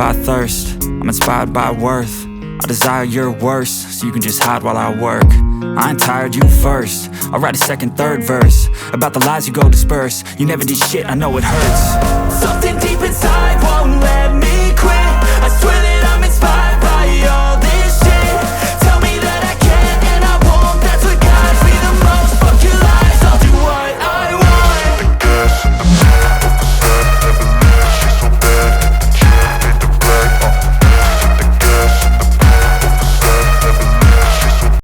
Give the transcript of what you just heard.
by thirst, I'm inspired by worth. I desire your worst, so you can just hide while I work. I ain't tired, you first. I'll write a second, third verse about the lies you go disperse. You never did shit, I know it hurts. Something deep inside